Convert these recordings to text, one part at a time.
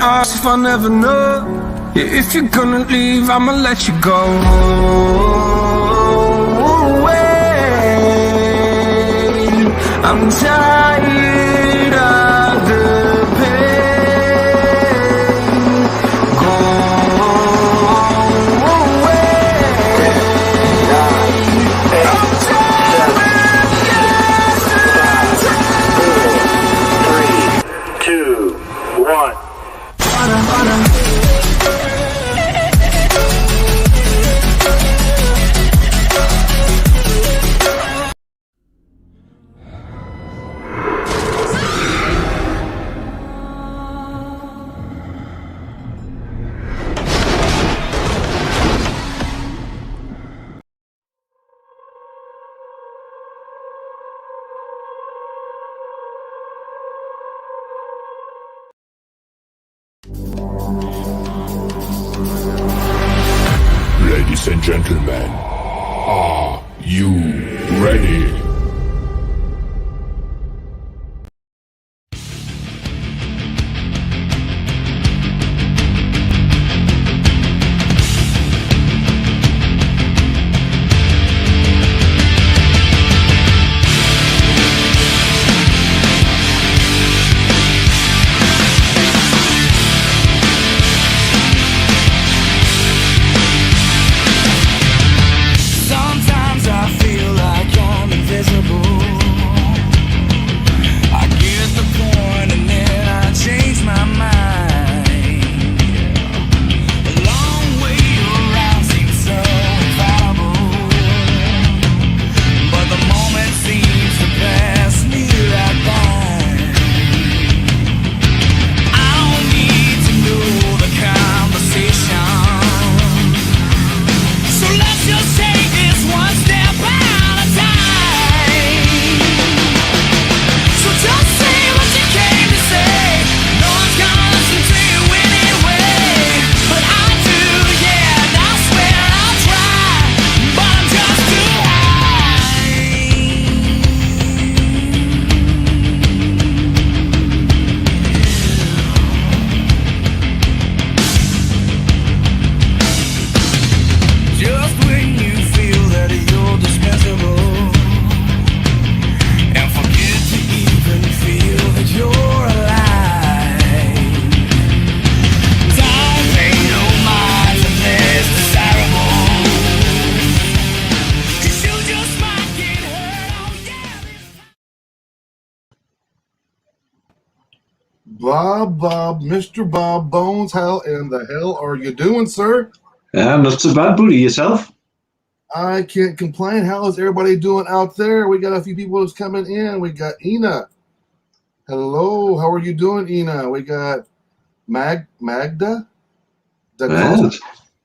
Ask if I never know. Yeah, if you're gonna leave, I'ma let you go. Away. I'm tired of the pain. Go away. I'm tired of yesterday. 3, 2, 1. Ladies and gentlemen, are you ready? Sometimes I feel like I'm invisible. I get the point and then I change my mind. A long way around seems so infallible, but the moment seems to pass me right by. I don't need to know the conversation, so let's just take this one step at a time. So just say what you came to say. No one's gonna listen to you anyway, but I do, yeah, and I swear I'll try, but I'm just too high. Just when you feel that you're dispensable and forget to even feel that you're alive, time ain't no mind and less desirable, 'cause you just might get hurt, oh yeah. Mr. Bob Bones, how in the hell are you doing, sir? Not so bad, buddy. Yourself? I can't complain. How is everybody doing out there? We got a few people who's coming in. We got Ina. Hello, how are you doing, Ina? We got Magda. Well,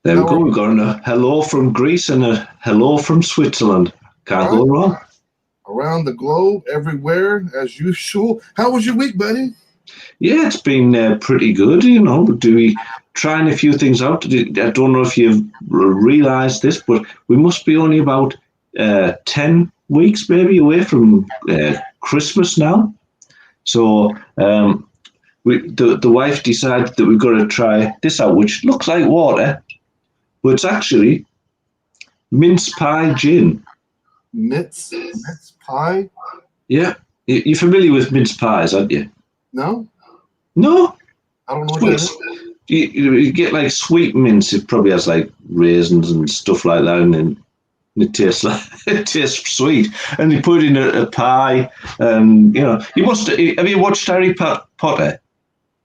there we go. We've got a hello from Greece and a hello from Switzerland. Can't go wrong. Around the globe, everywhere, as usual. How was your week, buddy? Yeah, it's been pretty good, you know. Trying a few things out. I don't know if you've realised this, but we must be only about 10 weeks maybe away from Christmas now. So the wife decided that we've got to try this out, which looks like water, but it's actually mince pie gin. Mince pie? Yeah. You're familiar with mince pies, aren't you? No? No? I don't know what that is. You get like sweet mince. It probably has like raisins and stuff like that, and then it tastes sweet. And you put it in a pie, and you know have you watched Harry Potter?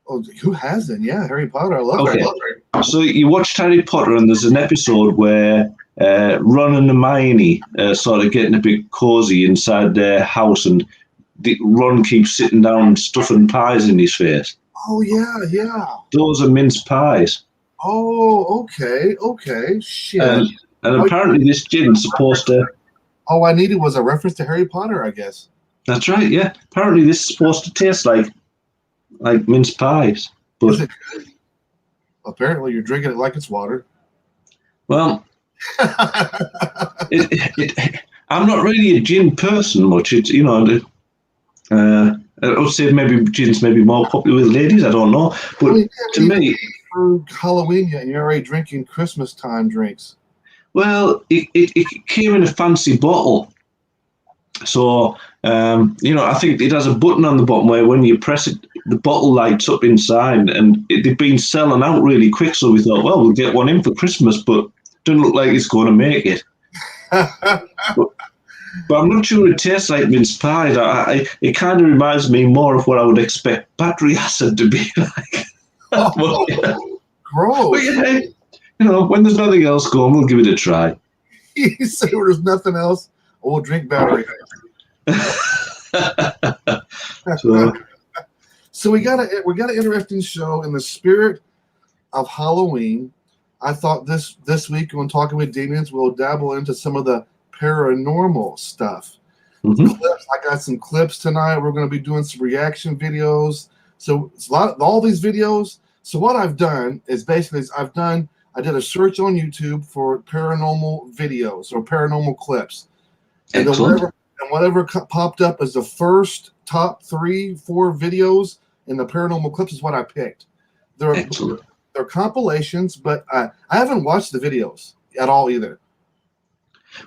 Oh, who hasn't? Yeah, Harry Potter. I love Okay. Harry Potter. So you watched Harry Potter, and there's an episode where Ron and Hermione sort of getting a bit cozy inside their house, and Ron keeps sitting down and stuffing pies in his face. Oh, yeah. Those are mince pies. Oh, okay. Shit. And apparently this gin's supposed to... All I needed was a reference to Harry Potter, I guess. That's right, yeah. Apparently this is supposed to taste like mince pies. But Is it good? Apparently you're drinking it like it's water. Well, I'm not really a gin person much. It's, you know, I would say maybe gin's maybe more popular with ladies. I don't know, I but mean, to me, for Halloween yet, and you're already drinking Christmas time drinks. well, it came in a fancy bottle. So, I think it has a button on the bottom where when you press it, the bottle lights up inside, and they've been selling out really quick. So we thought, well, we'll get one in for Christmas, but doesn't look like it's going to make it. But I'm not sure it tastes like mince pie. It kind of reminds me more of what I would expect battery acid to be like. But, yeah. Gross. But yeah, when there's nothing else going, we'll give it a try. You say there's nothing else. We'll drink battery. So, So we got an interesting show in the spirit of Halloween. I thought this week when talking with Demons, we'll dabble into some of the paranormal stuff. mhm. Clips. I got some clips tonight. We're going to be doing some reaction videos. So it's all these videos. So what I've done is basically I did a search on YouTube for paranormal videos or paranormal clips. And then Excellent. whatever popped up as the first top 3-4 videos in the paranormal clips is what I picked. Excellent. They're compilations, but I haven't watched the videos at all either.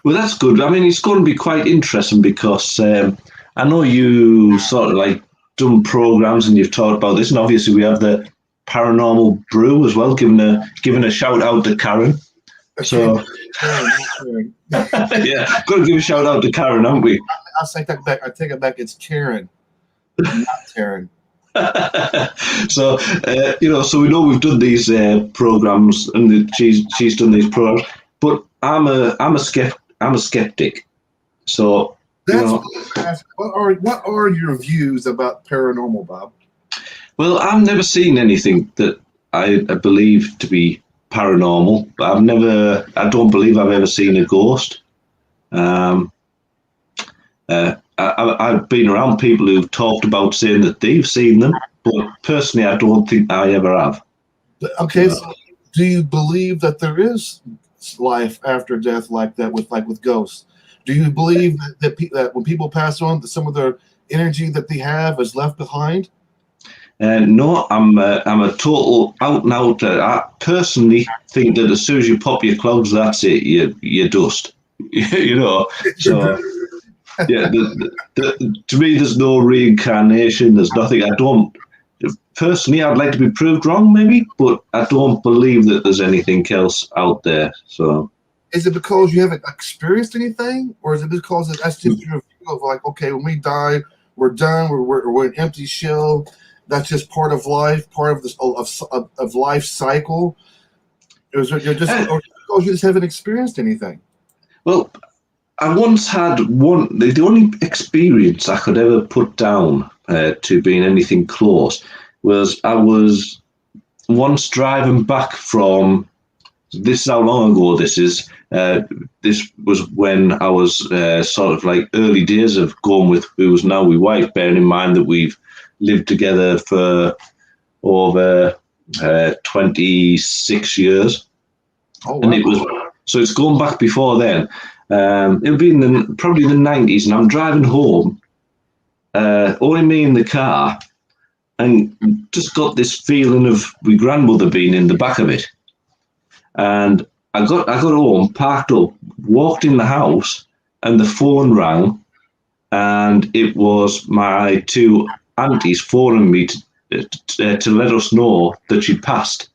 Well, that's good. I mean, it's going to be quite interesting because I know you sort of like done programs and you've talked about this, and obviously we have the Paranormal Brew as well, giving a shout out to Karen. So, Karen. yeah, got to give a shout out to Karen, haven't we? I'll take that back. I take it back. It's Karen, not Karen. So, so we know we've done these programs, and she's done these programs, but I'm a skeptic. So, That's what are your views about paranormal, Bob? well, I've never seen anything that I believe to be paranormal. I don't believe I've ever seen a ghost. I've been around people who've talked about saying that they've seen them, but personally, I don't think I ever have. Okay, so do you believe that there is life after death like that with ghosts? Do you believe that when people pass on, that some of their energy that they have is left behind? No, I'm a total out and out. I personally think that as soon as you pop your clogs, that's it. You're dust. So yeah. To me, there's no reincarnation. There's nothing. I don't personally. I'd like to be proved wrong, maybe, but I don't believe that there's anything else out there. So. Is it because you haven't experienced anything, or is it because that's just your view of like, okay, when we die, we're done. We're an empty shell. That's just part of life, part of this of life cycle. Or because you just haven't experienced anything? Well, I once had the only experience I could ever put down to being anything close was I was once driving back from. This is how long ago this is. This was when I was sort of like early days of going with who was now my wife, bearing in mind that we've lived together for over 26 years. Oh, wow. And it's going back before then. It'll be in probably the 90s, and I'm driving home, only me in the car, and just got this feeling of my grandmother being in the back of it. And I got home, parked up, walked in the house, and the phone rang, and it was my two aunties phoning me to let us know that she'd passed.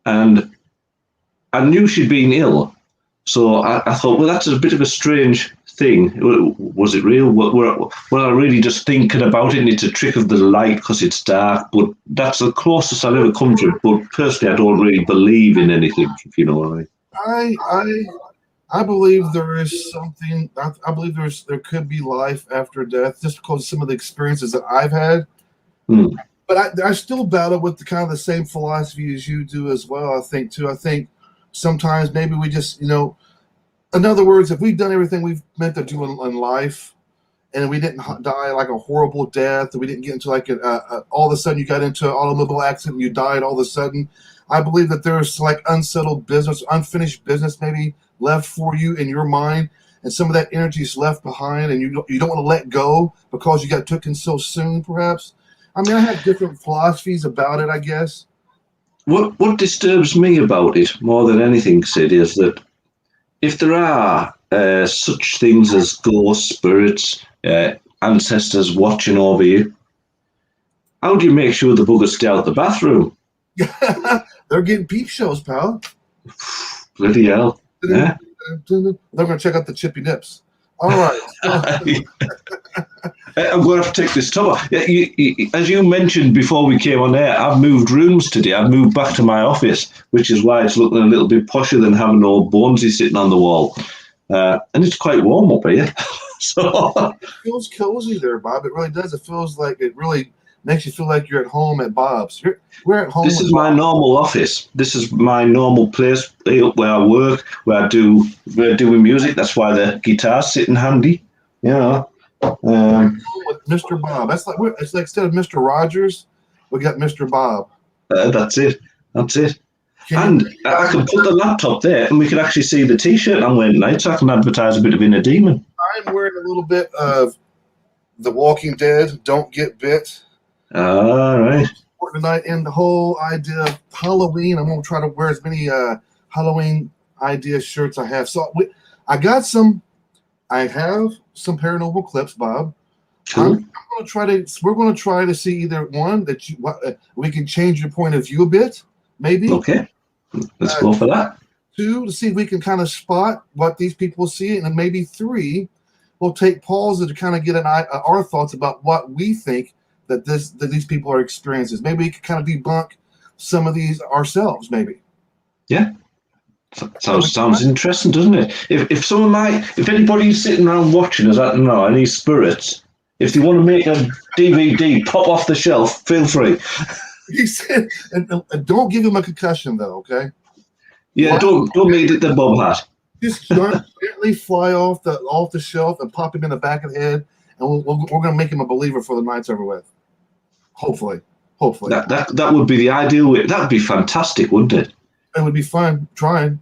And I knew she'd been ill, so I thought, well, that's a bit of a strange thing. Was it real? Were I really just thinking about it, and it's a trick of the light because it's dark? But that's the closest I've ever come to it. But personally, I don't really believe in anything, if you know what I mean. I believe there is something. I believe there could be life after death, just because of some of the experiences that I've had. But I still battle with the same philosophy as you do as well. I think sometimes maybe we just, in other words, if we've done everything we've meant to do in life, and we didn't die like a horrible death, and we didn't get into like all of a sudden you got into an automobile accident and you died all of a sudden, I believe that there's like unsettled business, unfinished business maybe left for you in your mind and some of that energy is left behind, and you don't want to let go because you got taken so soon, perhaps. I mean, I have different philosophies about it, I guess. What disturbs me about it more than anything, Sid, is that if there are such things as ghosts, spirits, ancestors watching over you, how do you make sure the buggers stay out the bathroom? They're getting peep shows, pal. Bloody hell. Yeah? They're going to check out the chippy nips. All right. I'm going to have to take this top off. As you mentioned before we came on air, I've moved rooms today. I've moved back to my office, which is why it's looking a little bit posher than having old Bonesy sitting on the wall. And it's quite warm up here. So it feels cozy there, Bob. It really does. It feels like it really makes you feel like you're at home at Bob's. We're at home. This is my normal office. This is my normal place where I work, where we're doing music. That's why the guitar's sitting handy. You know. With Mr. Bob. It's like instead of Mr. Rogers, we got Mr. Bob. That's it. And I can put the laptop there, and we can actually see the T-shirt I'm wearing tonight, so I can advertise a bit of Inner Demon. I'm wearing a little bit of The Walking Dead, Don't Get Bit. All right. Tonight, and the whole idea of Halloween. I'm going to try to wear as many Halloween idea shirts I have. So I have some paranormal clips, Bob. Cool. We're going to try to see either one that we can change your point of view a bit, maybe. Okay. Let's go for that. 2, to see if we can kind of spot what these people see, and then maybe 3, we'll take pauses to kind of get our thoughts about what we think that these people are experiencing. Maybe we can kind of debunk some of these ourselves, maybe. Yeah. Sounds interesting, doesn't it? If anybody's sitting around watching us, I don't know, any spirits, if they want to make a DVD pop off the shelf, feel free. He said, and don't give him a concussion, though, okay? Yeah, don't make it the bob hat. Just gently fly off the shelf and pop him in the back of the head, and we're going to make him a believer for the night's over with. Hopefully. That would be the ideal way. That would be fantastic, wouldn't it? It would be fun trying.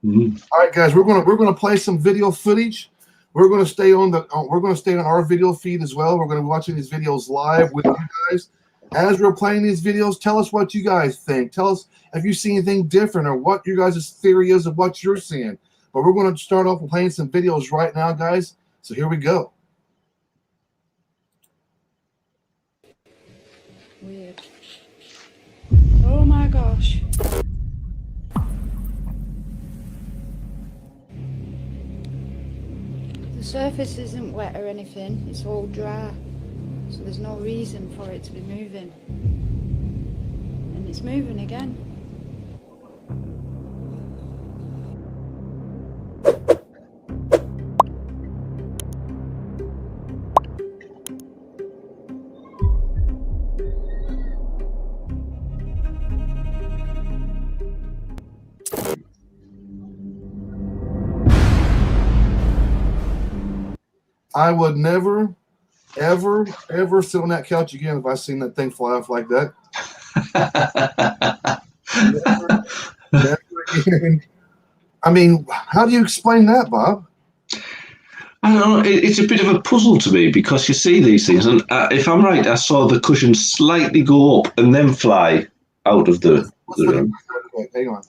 Mm-hmm. All right, guys, we're gonna play some video footage. We're gonna stay on our video feed as well. We're gonna be watching these videos live with you guys. As we're playing these videos, tell us what you guys think. Tell us if you see anything different or what your guys' theory is of what you're seeing. But we're going to start off with playing some videos right now, guys. So here we go. Weird. Oh my gosh. The surface isn't wet or anything, it's all dry. So there's no reason for it to be moving. And it's moving again. I would never, ever, ever sit on that couch again if I seen that thing fly off like that. never again. I mean, how do you explain that, Bob? I don't know. It's a bit of a puzzle to me because you see these things, and if I'm right, I saw the cushion slightly go up and then fly out of the room. Hang on.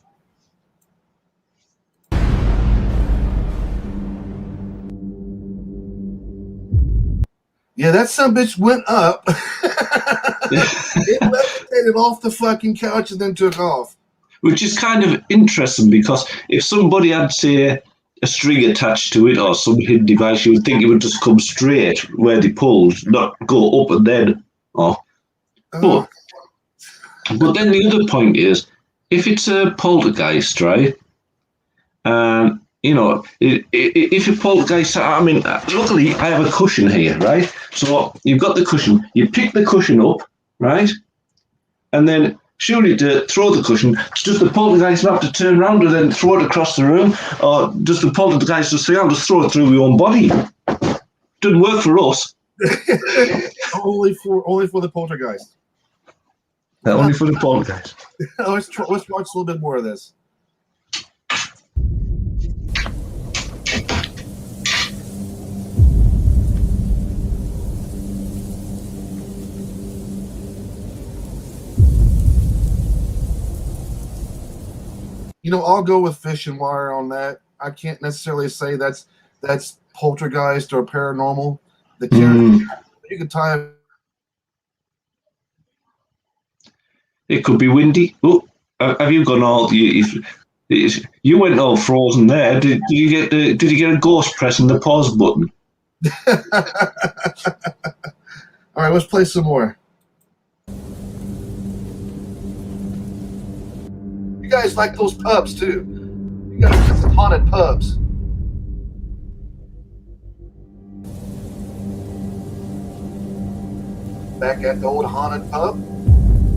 Yeah, that sumbitch went up. It levitated off the fucking couch and then took off. Which is kind of interesting because if somebody had, say, a string attached to it or some hidden device, you would think it would just come straight where they pulled, not go up and then off. But then the other point is, if it's a poltergeist, right? You know, if a poltergeist, I mean, luckily I have a cushion here, right? So you've got the cushion, you pick the cushion up, right? And then surely to throw the cushion, does the poltergeist have to turn around and then throw it across the room? Or does the poltergeist just say, I'll just throw it through your own body? Doesn't work for us. only for the poltergeist. Only for the poltergeist. Let's watch a little bit more of this. I'll go with fish and wire on that. I can't necessarily say that's poltergeist or paranormal. The Mm. you can tie. It could be windy. Oh, have you gone all? You went all frozen there. Did you get a ghost pressing the pause button? All right, let's play some more. You guys like those pubs too. You guys get some haunted pubs. Back at the old haunted pub.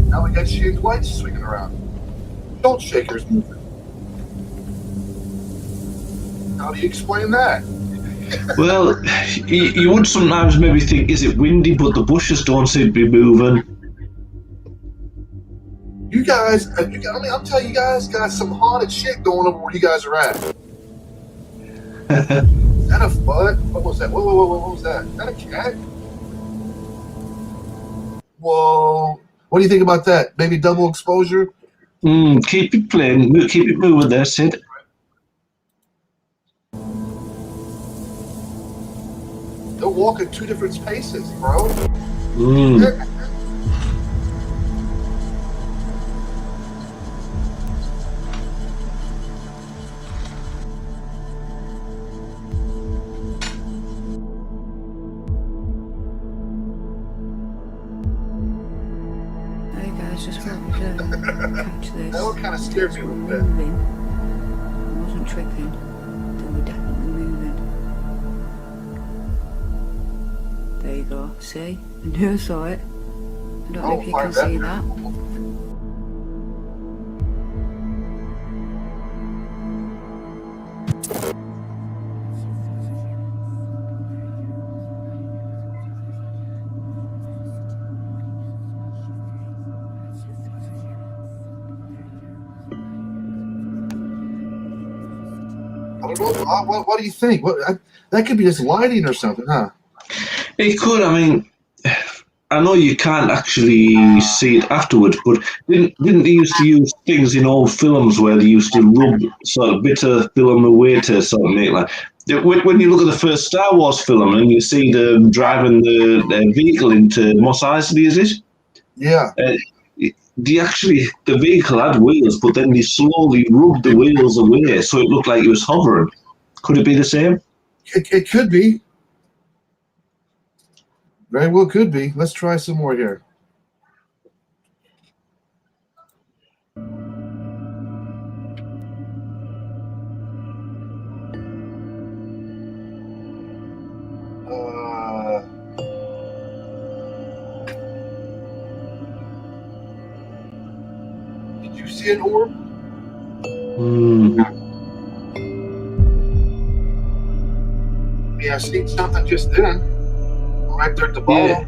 Now we got shaved whites swinging around. Salt shakers moving. How do you explain that? Well, you would sometimes maybe think, is it windy? But the bushes don't seem to be moving. You guys, I'm telling you guys, got some haunted shit going on where you guys are at. Is that a bud? What was that? Whoa, what was that? Is that a cat? Whoa. What do you think about that? Maybe double exposure? Keep it playing. Keep it moving there, Sid. They'll walk at two different spaces, bro. Hey guys, just wanted to catch this. That one kind of scared me a little bit. Moving. I wasn't tripping. They were definitely moving. There you go. See? I knew I saw it. I don't know if you can see that. I don't know. What do you think? That could be just lighting or something, huh? It could. I mean, I know you can't actually see it afterwards, but didn't they used to use things in old films where they used to rub sort of bit of film away to sort of make like. When you look at the first Star Wars film and you see them driving the vehicle into Mos Eisley, is it? Yeah. The vehicle had wheels, but then they slowly rubbed the wheels away, so it looked like it was hovering. Could it be the same? It could be. Very well could be. Let's try some more here. Did you see an orb? Yeah, I seen something just then. Right there at the bottom. Yeah.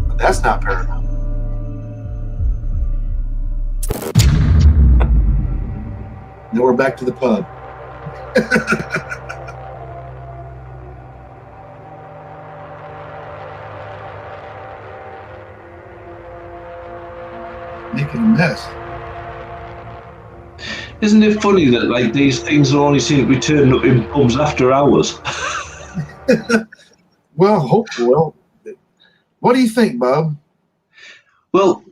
But that's not paranormal. Now we're back to the pub. Making a mess. Isn't it funny that like these things only seem to be turning up in pubs after hours? Well, what do you think, Bob? Well,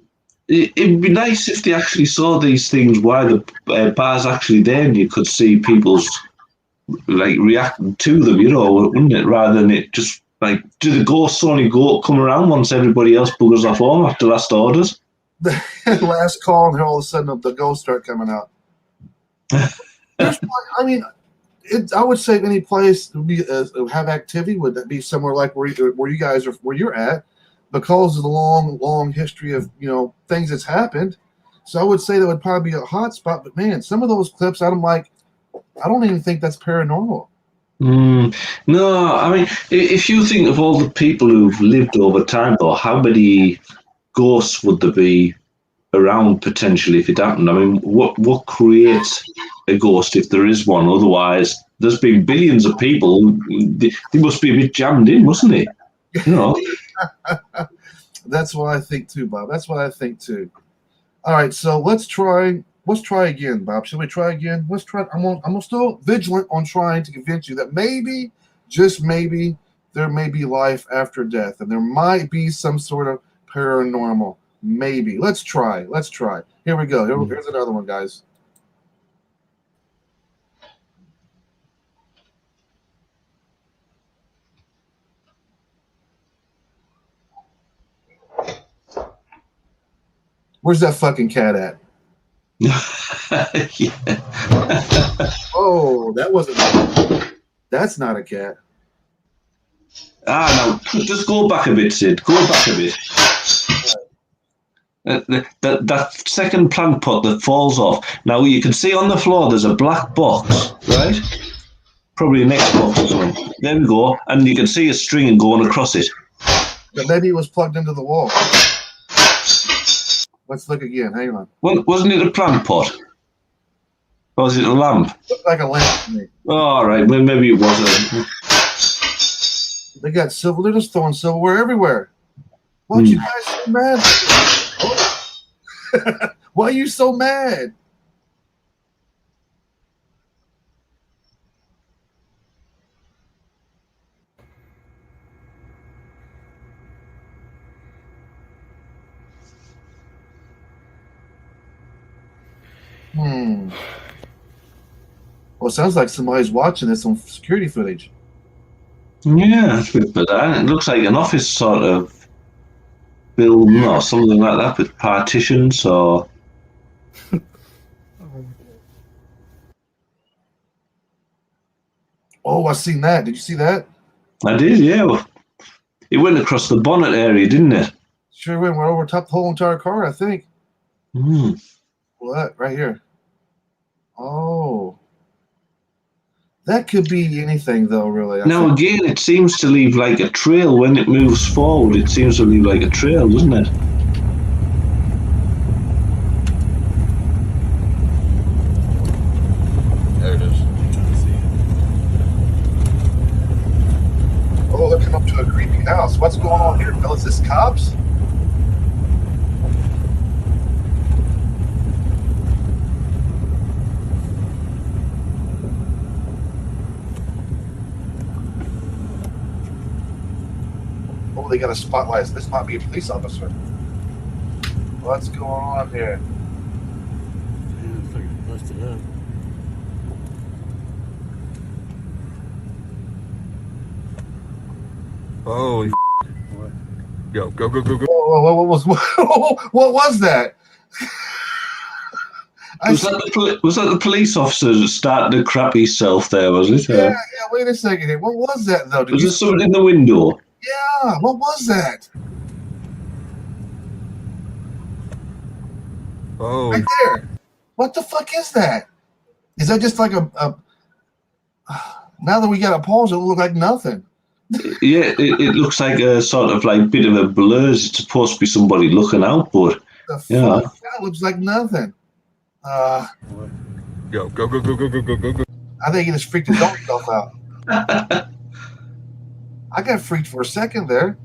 it'd be nice if they actually saw these things while the bar's actually there, and you could see people's like reacting to them, wouldn't it? Rather than it just like, do the ghosts only come around once everybody else buggers off home after last orders? The last call, and then all of a sudden the ghosts start coming out. I mean, I would say any place would be have activity would that be somewhere like where you guys are, where you're at, because of the long history of things that's happened. So I would say that would probably be a hot spot. But man, some of those clips, I don't even think that's paranormal. No, I mean, if you think of all the people who've lived over time, though, how many ghosts would there be around potentially if it happened? I mean, what creates a ghost if there is one? Otherwise, there's been billions of people. They must be a bit jammed in, mustn't they? That's what I think too, Bob. That's what I think too. All right, so let's try. Let's try again, Bob. Should we try again? Let's try. I'm still vigilant on trying to convince you that maybe, just maybe, there may be life after death, and there might be some sort of paranormal. Maybe. Let's try. Let's try. Here we go. Here's another one, guys. Where's that fucking cat at? Yeah. Oh, that wasn't. That's not a cat. No, just go back a bit, Sid. Go back a bit. That second plant pot that falls off. Now you can see on the floor there's a black box, right? Probably an Xbox or something. There we go, and you can see a string going across it. But maybe it was plugged into the wall. Let's look again. Hang on. Well, wasn't it a plant pot? Or was it a lamp? Looked like a lamp to me. Oh, all right, well, maybe it was. They got silver. They're just throwing silverware everywhere. Why are you guys so mad? Why are you so mad? Well, it sounds like somebody's watching this on security footage. Yeah, that's a bit bizarre. It looks like an office sort of building or something like that with partitions or. Oh, I seen that. Did you see that? I did, yeah. It went across the bonnet area, didn't it? Sure went over top the whole entire car, I think. What? Right here. Oh. That could be anything, though, really. Now, again, it seems to leave like a trail when it moves forward. It seems to leave like a trail, doesn't it? There it is. Oh, they're coming up to a creepy house. What's going on here, fellas? Is this cops? Oh, they got a spotlight. This might be a police officer. What's going on here? Yeah, it's like it's busted up. Holy what? Go. Whoa, what was that? Was that the police officer starting to crap himself there, was it? Yeah, wait a second here. What was that, though? Was there something in the window? Yeah, what was that? Oh, Right there. What the fuck is that? Is that just like a now that we got a pause, it'll look like nothing. Yeah, it looks like a sort of like bit of a blur. It's supposed to be somebody looking out, but The fuck? yeah. That looks like nothing. go. I think he just freaked his own self out. I got freaked for a second there.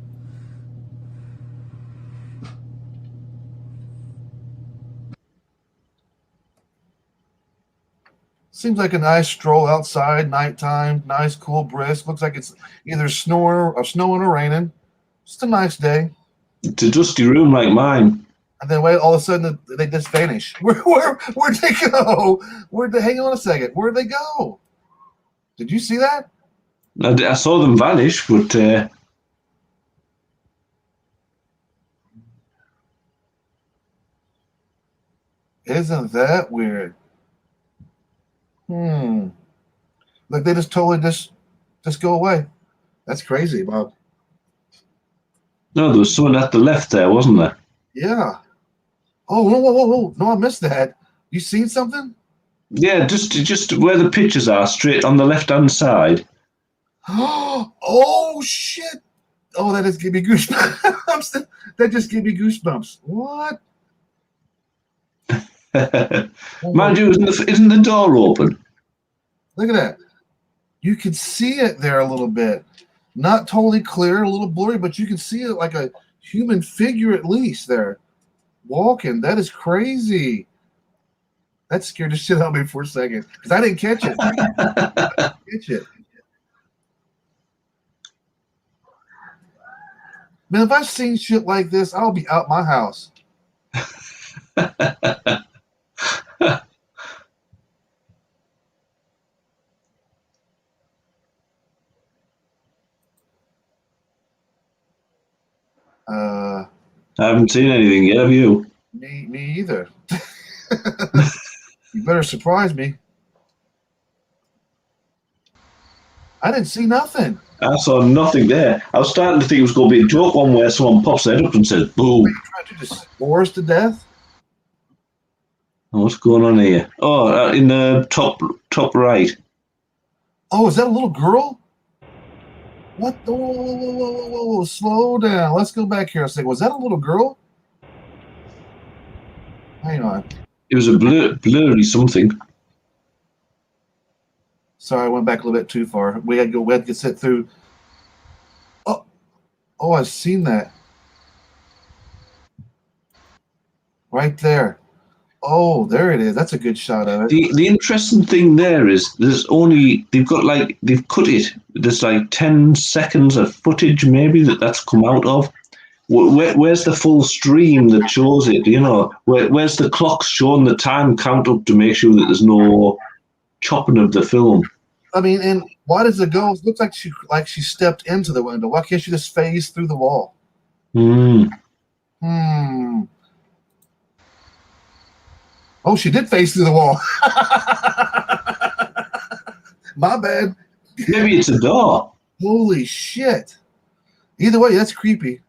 Seems like a nice stroll outside, nighttime, nice, cool, brisk. Looks like it's either snowing or raining. Just a nice day. It's a dusty room like mine. And then wait, all of a sudden they just vanish. Where'd they go? Hang on a second. Where'd they go? Did you see that? I saw them vanish, but Isn't that weird? Like they just totally just go away. That's crazy, Bob. no, there was someone at the left there, wasn't there? Yeah. Oh, whoa. No, I missed that. You seen something? Yeah, just where the pictures are, straight on the left-hand side. Oh, shit. Oh, that just gave me goosebumps. That just gave me goosebumps. What? Mind you, isn't the door open? Look at that. You can see it there a little bit. Not totally clear, a little blurry, but you can see it like a human figure at least there. walking. That is crazy. That scared the shit out of me for a second because I didn't catch it. Man, if I've seen shit like this, I'll be out my house. I haven't seen anything yet, have you? Me either. You better surprise me. I didn't see nothing. I saw nothing there. I was starting to think it was going to be a joke one where someone pops their head up and says, "Boo." Trying to just bore us to death. What's going on here? Oh, in the top right. Oh, is that a little girl? What? Whoa. Slow down. Let's go back here a second. Was that a little girl? Hang on. It was a blurry something. Sorry, I went back a little bit too far. We had to get sit through. Oh, I've seen that. Right there. Oh, there it is. That's a good shot of it. The interesting thing there is they've cut it. There's like 10 seconds of footage maybe that's come out of. Where's the full stream that shows it? You know, where's the clocks showing the time count up to make sure that there's no chopping of the film? I mean, and why does the girl look like she stepped into the window? Why can't she just phase through the wall? Oh, she did phase through the wall. My bad. Maybe it's a door. Holy shit. Either way, that's creepy.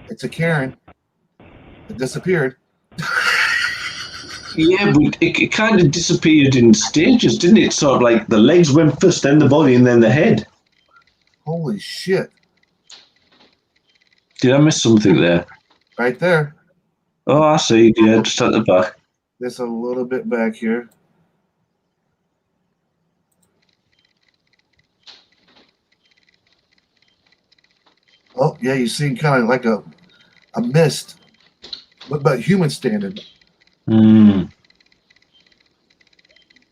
It's a Karen. It disappeared. Yeah, but it kind of disappeared in stages, didn't it? Sort of like the legs went first, then the body, and then the head. Holy shit. Did I miss something there? Right there. Oh, I see. Yeah, just at the back. There's a little bit back here. Oh, yeah, you see kind of like a mist. What about human standing?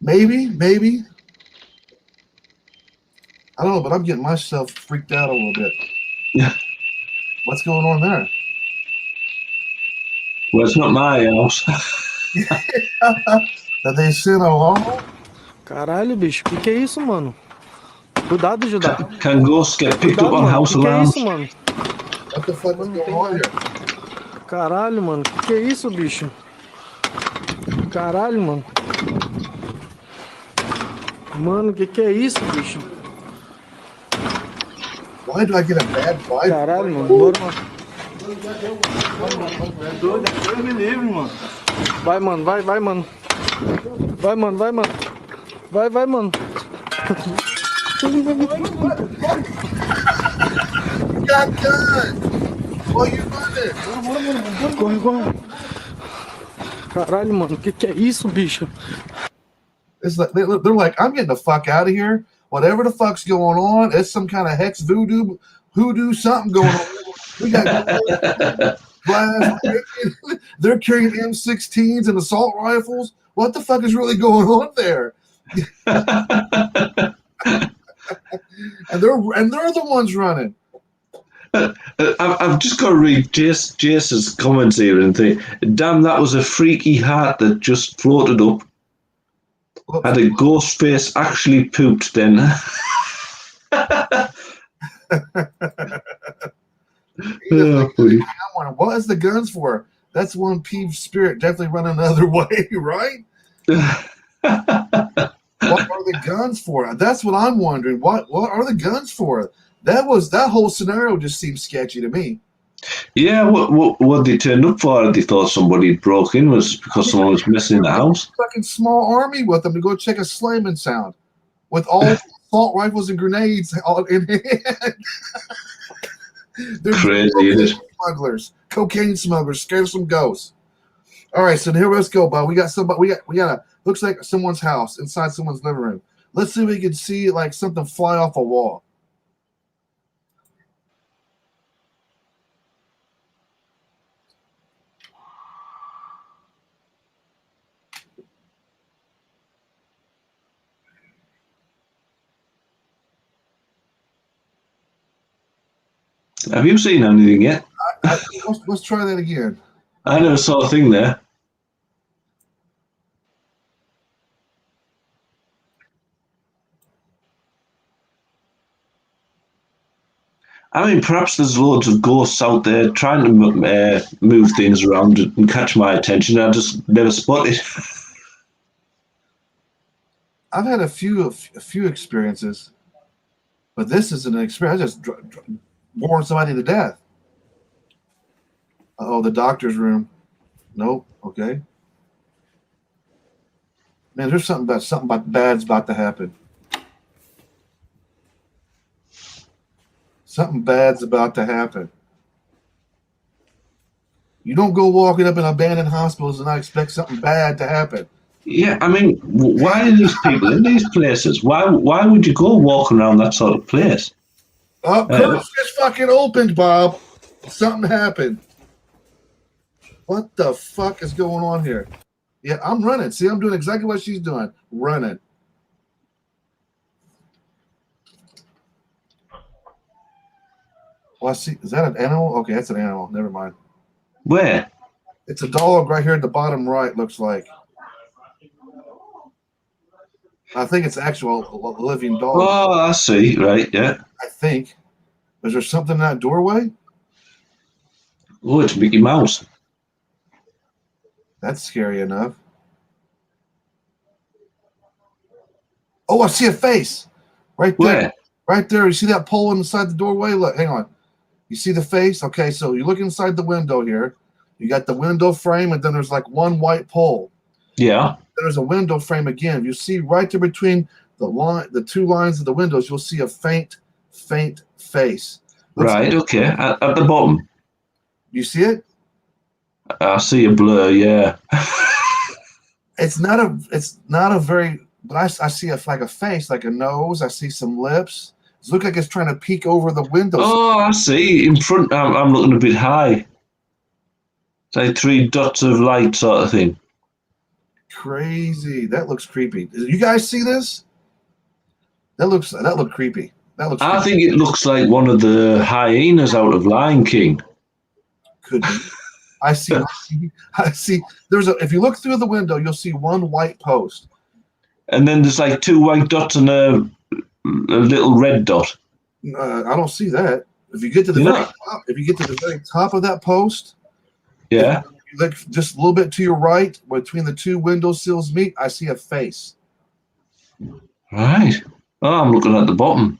Maybe. I don't know, but I'm getting myself freaked out a little bit. Yeah. What's going on there? Well, it's not my house. That they sent along? Caralho, bicho, que é isso, mano? Cuidado, Judá. Can ghosts get picked Cuidado, up on mano. house Que é alarms? isso, mano? What the fuck is going on here? Caralho, mano. Que é isso, bicho? Caralho, mano. Mano, que é isso, bicho? Why do I get a bad vibe? Caralho, mano. Bora, mano. Deus me livre, mano. Vai, mano. Vai, mano. Vai, mano. Vai, mano. Got gun! What are you running? Corre. Caralho, mano. Que é isso, bicho? It's like they're like, I'm getting the fuck out of here. Whatever the fuck's going on, it's some kind of hex hoodoo something going on. We got blast. They're carrying M16s and assault rifles. What the fuck is really going on there? and they're the ones running. I've just got to read Jace's comments here and think, damn, that was a freaky heart that just floated up. Had a ghost face actually pooped then. I'm wondering, what is the guns for? That's one peeved spirit definitely running the other way, right? What are the guns for? That's what I'm wondering. What are the guns for? That whole scenario just seems sketchy to me. Yeah, what they turned up for? They thought somebody had broke in was because someone was missing in the house. Fucking small army with them to go check a slamming sound with all assault rifles and grenades all in hand. They're crazy, isn't it? Smugglers, cocaine smugglers, scared of some ghosts. All right, so here let's go, Bob. We got somebody. We got a looks like someone's house inside someone's living room. Let's see if we can see like something fly off a wall. Have you seen anything yet? Let's try that again. I never saw a thing there. I mean, perhaps there's loads of ghosts out there trying to move things around and catch my attention. I just never spot it. I've had a few experiences, but this isn't an experience. I just bored somebody to death. Oh, the doctor's room. Nope. Okay. Man, there's something about bad's about to happen. Something bad's about to happen. You don't go walking up in abandoned hospitals and not expect something bad to happen. Yeah, I mean, why are these people in these places? Why would you go walking around that sort of place? Oh, Curtis just fucking opened, Bob. Something happened. What the fuck is going on here? Yeah, I'm running. See, I'm doing exactly what she's doing. Running. Well, I see. Is that an animal? Okay, that's an animal. Never mind. Where? It's a dog right here at the bottom right, looks like. I think it's actual living dog. Oh, I see. Right, yeah. I think. Is there something in that doorway? Oh, it's Mickey Mouse. That's scary enough. Oh, I see a face. Right there. Where? Right there. You see that pole inside the doorway? Look, hang on. You see the face? Okay, so you look inside the window here. You got the window frame, and then there's like one white pole. Yeah. There's a window frame again. You see right there between the two lines of the windows, you'll see a faint face. Right, okay. At the bottom. You see it? I see a blur, yeah. It's not a very, but I see like a face, like a nose. I see some lips. It looks like it's trying to peek over the window. Oh, I see. In front, I'm looking a bit high. It's like 3 dots of light sort of thing. Crazy. That looks creepy. You guys see this? That looked creepy. I think it looks like one of the hyenas out of Lion King. Could be. I see. If you look through the window, you'll see one white post. And then there's like 2 white dots and a little red dot. I don't see that. If you get to the very top of that post, yeah. You look just a little bit to your right, between the 2 window sills meet, I see a face. Right. Oh, I'm looking at the bottom.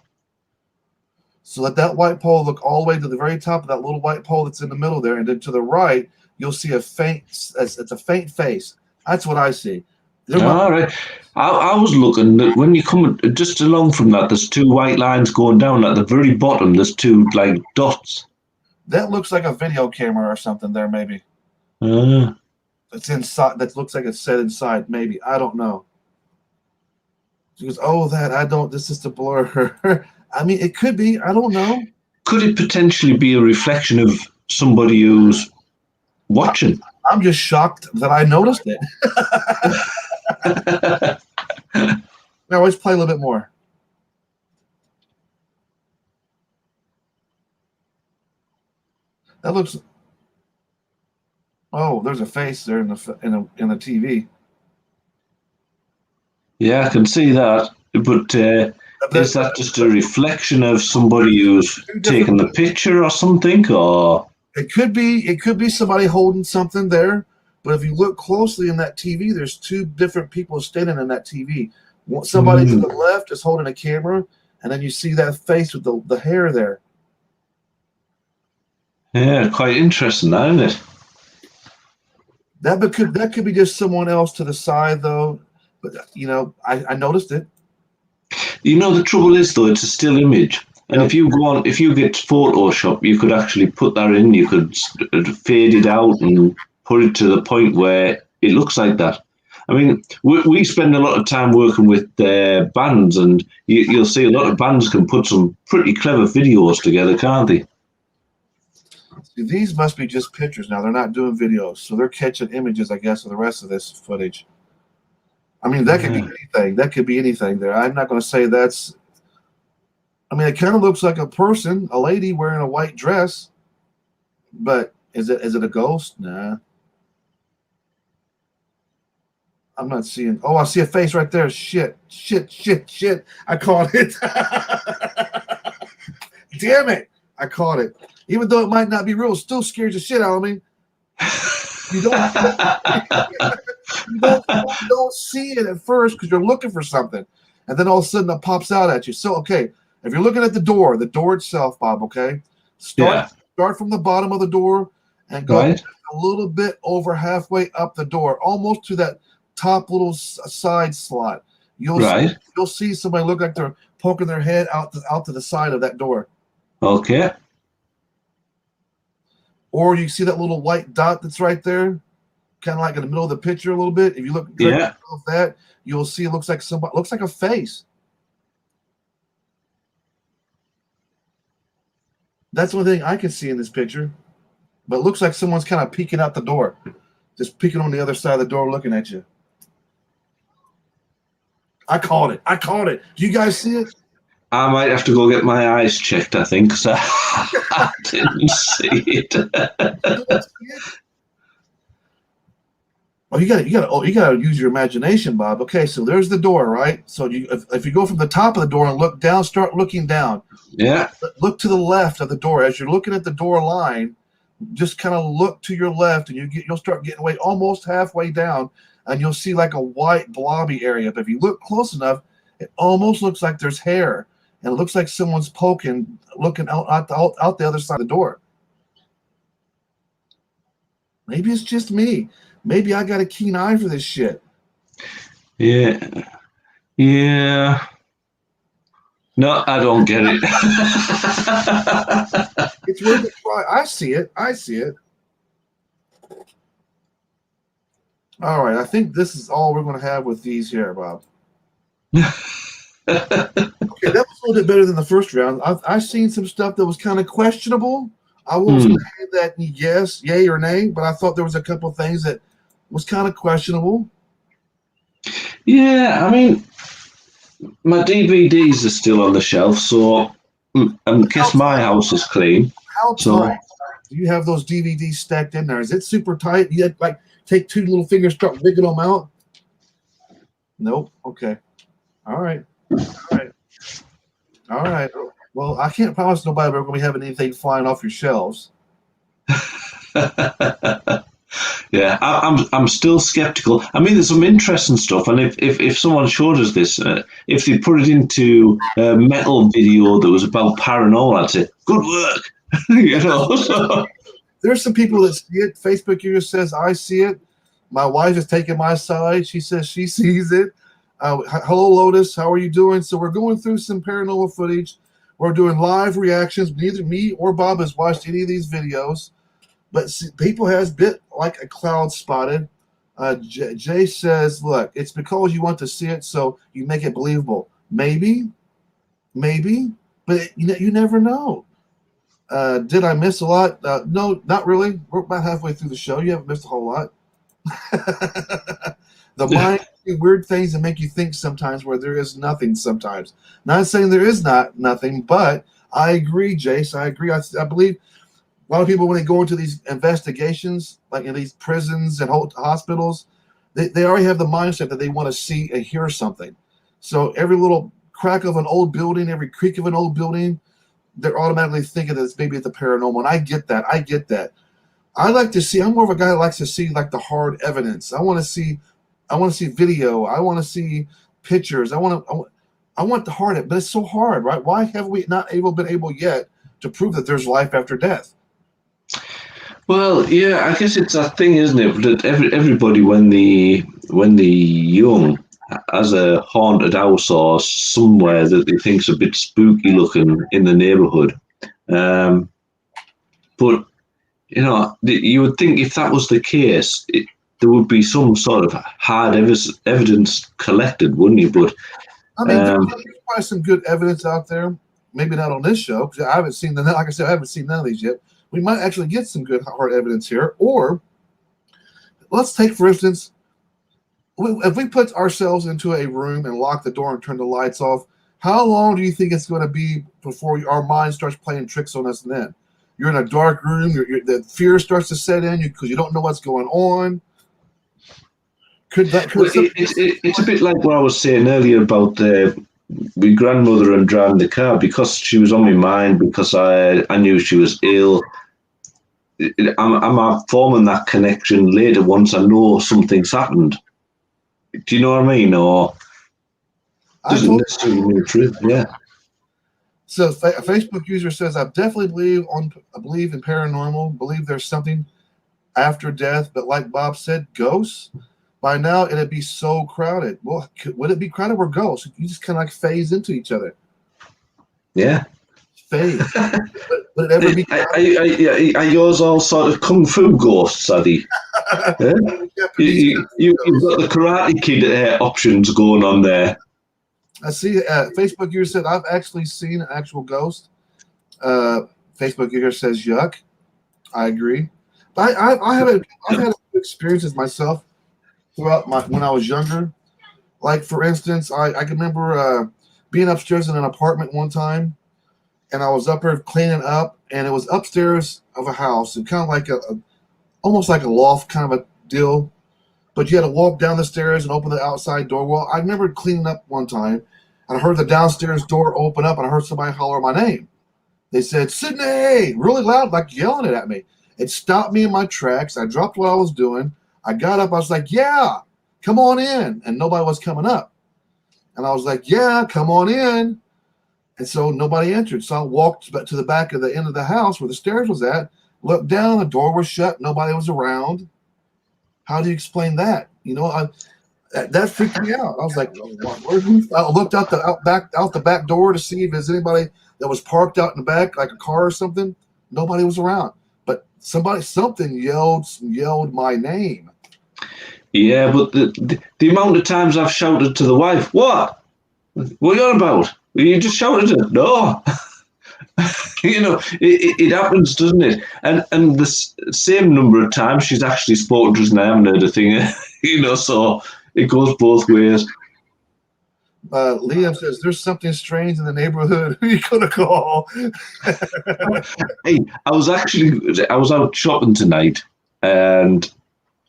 So let that white pole look all the way to the very top of that little white pole that's in the middle there, and then to the right, you'll see it's a faint face. That's what I see. All right. I was looking that when you come just along from that, there's 2 white lines going down at the very bottom. There's 2 like dots. That looks like a video camera or something there, maybe. It's inside. That looks like it's set inside, maybe. I don't know. She goes, oh, this is the blur. I mean, it could be. I don't know. Could it potentially be a reflection of somebody who's watching? I'm just shocked that I noticed it. Now let's play a little bit more. That looks. Oh, there's a face there in the TV. Yeah, I can see that. But is that just a reflection of somebody who's taken the picture or something? Or it could be somebody holding something there. But if you look closely in that TV, there's 2 different people standing in that TV. Somebody to the left is holding a camera, and then you see that face with the hair there. Yeah, quite interesting, isn't it? That could be just someone else to the side, though. But I noticed it. The trouble is, though, it's a still image, and if you get Photoshop, you could actually put that in. You could fade it out and put it to the point where it looks like that. I mean, we spend a lot of time working with bands, and you'll see a lot of bands can put some pretty clever videos together, can't they? See, these must be just pictures now. They're not doing videos, so they're catching images, I guess, of the rest of this footage. I mean, that could be anything. That could be anything there. I'm not going to say that's. I mean, it kind of looks like a person, a lady wearing a white dress, but is it a ghost? Nah. I'm not seeing. Oh, I see a face right there. Shit. I caught it. Damn it. I caught it. Even though it might not be real, it still scares the shit out of me. You don't see it at first because you're looking for something. And then all of a sudden it pops out at you. So, okay, if you're looking at the door itself, Bob, okay, start from the bottom of the door and go a little bit over halfway up the door, almost to that top little side slot. You'll see somebody look like they're poking their head out to the side of that door. Okay. Or you see that little white dot that's right there, kind of like in the middle of the picture a little bit. If you look at that, you'll see it looks like a face. That's the only thing I can see in this picture. But it looks like someone's kind of peeking out the door. Just peeking on the other side of the door looking at you. I caught it. Do you guys see it? I might have to go get my eyes checked, I think, because I didn't see it. Oh, you gotta use your imagination, Bob. Okay, so there's the door, right? So if you go from the top of the door and look down, start looking down. Yeah. Look to the left of the door. As you're looking at the door line, just kind of look to your left, and you'll start getting away almost halfway down, and you'll see like a white blobby area. But if you look close enough, it almost looks like there's hair, and it looks like someone's looking out the other side of the door. Maybe it's just me. Maybe I got a keen eye for this shit. Yeah. No, I don't get it. It's worth a try. I see it. All right, I think this is all we're going to have with these here, Bob. Okay, that was a little bit better than the first round. I've seen some stuff that was kind of questionable. I won't say that yes, yay or nay, but I thought there was a couple of things that was kind of questionable. Yeah, I mean, my DVDs are still on the shelf, so I guess my house is clean. How tight do you have those DVDs stacked in there? Is it super tight? You had like take two little fingers, start wiggling them out? Nope. Okay. All right. Well, I can't promise nobody we're going to be having anything flying off your shelves. Yeah, I'm still skeptical. I mean, there's some interesting stuff, and if someone showed us this, if they put it into a metal video that was about paranormal, I'd say, good work. So. There's some people that see it. Facebook user says, I see it. My wife is taking my side. She says she sees it. Hello, Lotus. How are you doing? So we're going through some paranormal footage. We're doing live reactions. Neither me or Bob has watched any of these videos. But people has bit like a cloud spotted. Jay says, look, it's because you want to see it, so you make it believable. Maybe, but you never know. Did I miss a lot? No, not really. We're about halfway through the show. You haven't missed a whole lot. The mind do weird things that make you think sometimes where there is nothing sometimes. Not saying there is nothing, but I agree, Jace. I agree. I believe a lot of people, when they go into these investigations, like in these prisons and hospitals, they already have the mindset that they want to see and hear something. So every little crack of an old building, every creak of an old building, they're automatically thinking that it's maybe the paranormal. And I get that. I like to see, I'm more of a guy that likes to see like the hard evidence. I want to see video. I want to see pictures. I want the hard, but it's so hard, right? Why have we not been able yet to prove that there's life after death? Well, yeah, I guess it's that thing, isn't it? That everybody, when the young, has a haunted house or somewhere that they think's a bit spooky looking in the neighbourhood. But you know, you would think if that was the case, there would be some sort of hard evidence collected, wouldn't you? But I mean, there's probably some good evidence out there. Maybe not on this show because I haven't seen the. Like I said, I haven't seen none of these yet. We might actually get some good hard evidence here. Or let's take, for instance, if we put ourselves into a room and lock the door and turn the lights off, how long do you think it's going to be before our mind starts playing tricks on us? And then you're in a dark room. The fear starts to set in because you don't know what's going on. It's a bit like what I was saying earlier about my grandmother and driving the car, because she was on my mind, because I knew she was ill. I'm forming that connection later once I know something's happened. Do you know what I mean? Or doesn't necessarily mean true. Yeah. So a Facebook user says, I definitely believe in paranormal, believe there's something after death, but like Bob said, ghosts. By now, it'd be so crowded. Well, would it be crowded or ghosts? You just kind of like phase into each other. Yeah. Phase. Would it ever be crowded? Are yours all sort of kung fu ghosts, Addy? Yeah? You've got the Karate Kid options going on there. I see. Facebook user said, I've actually seen an actual ghost. Facebook user says, yuck. I agree. But I've had experiences myself throughout when I was younger. Like, for instance, I can remember being upstairs in an apartment one time, and I was up there cleaning up, and it was upstairs of a house, and kind of like almost like a loft kind of a deal, but you had to walk down the stairs and open the outside door. Well, I remember cleaning up one time, and I heard the downstairs door open up, and I heard somebody holler my name. They said, Sydney, really loud, like yelling it at me. It stopped me in my tracks. I dropped what I was doing. I got up. I was like, yeah, come on in. And nobody was coming up. And I was like, yeah, come on in. And so nobody answered. So I walked to the back of the end of the house where the stairs was at, looked down, the door was shut, nobody was around. How do you explain that? You know, that freaked me out. I was like, I looked out the back door to see if there's anybody that was parked out in the back, like a car or something. Nobody was around. But something yelled my name. Yeah, but the amount of times I've shouted to the wife, what? What are you on about? You just shouted it. No. You know, it happens, doesn't it? And the same number of times she's actually spoken to us and I haven't heard a thing. You know, so it goes both ways. Liam says, there's something strange in the neighborhood. Who are you going to call? Hey, I was out shopping tonight, and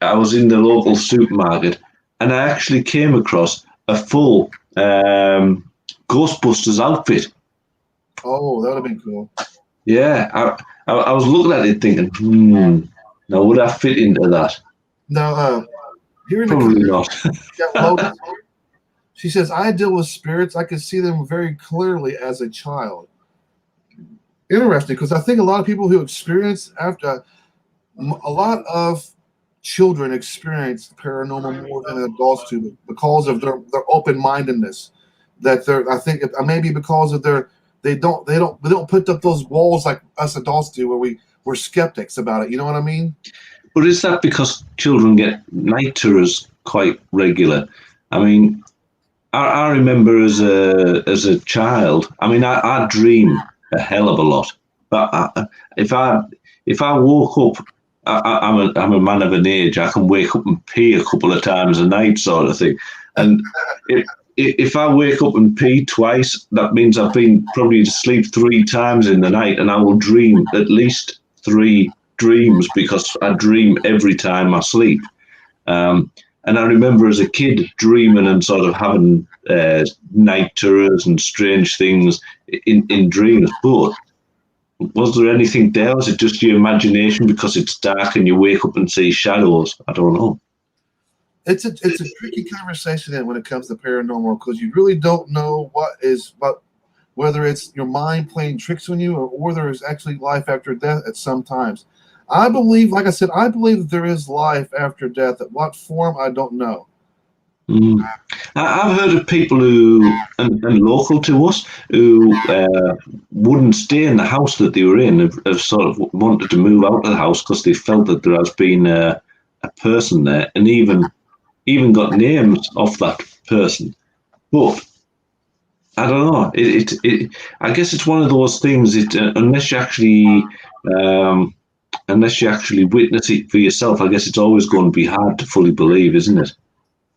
I was in the local supermarket, and I actually came across a full Ghostbusters outfit. Oh, that would have been cool. Yeah, I was looking at it thinking, now would I fit into that? No, here in Probably the not. She says, I deal with spirits. I can see them very clearly as a child. Interesting, because I think a lot of people who experience a lot of children experience paranormal more than adults do because of their open-mindedness. I think maybe because of they don't put up those walls like us adults do, where we're skeptics about it. You know what I mean? But is that because children get night terrors quite regular? I mean, I remember as a child. I mean, I dream a hell of a lot. But if I woke up, I'm a man of an age. I can wake up and pee a couple of times a night, sort of thing. And if I wake up and pee twice, that means I've been probably to sleep 3 times in the night, and I will dream at least 3 dreams because I dream every time I sleep. And I remember as a kid dreaming and sort of having night terrors and strange things in dreams. But was there anything there? Was it just your imagination because it's dark and you wake up and see shadows? I don't know. It's a tricky conversation then when it comes to paranormal, because you really don't know whether it's your mind playing tricks on you or there's actually life after death at some times. I believe, like I said, that there is life after death. At what form, I don't know. I've heard of people who, and local to us, who wouldn't stay in the house that they were in, have sort of wanted to move out of the house because they felt that there has been a a person there, and even got names of that person. But I don't know. I guess it's one of those things. Um, unless you actually witness it for yourself, I guess it's always going to be hard to fully believe, isn't it?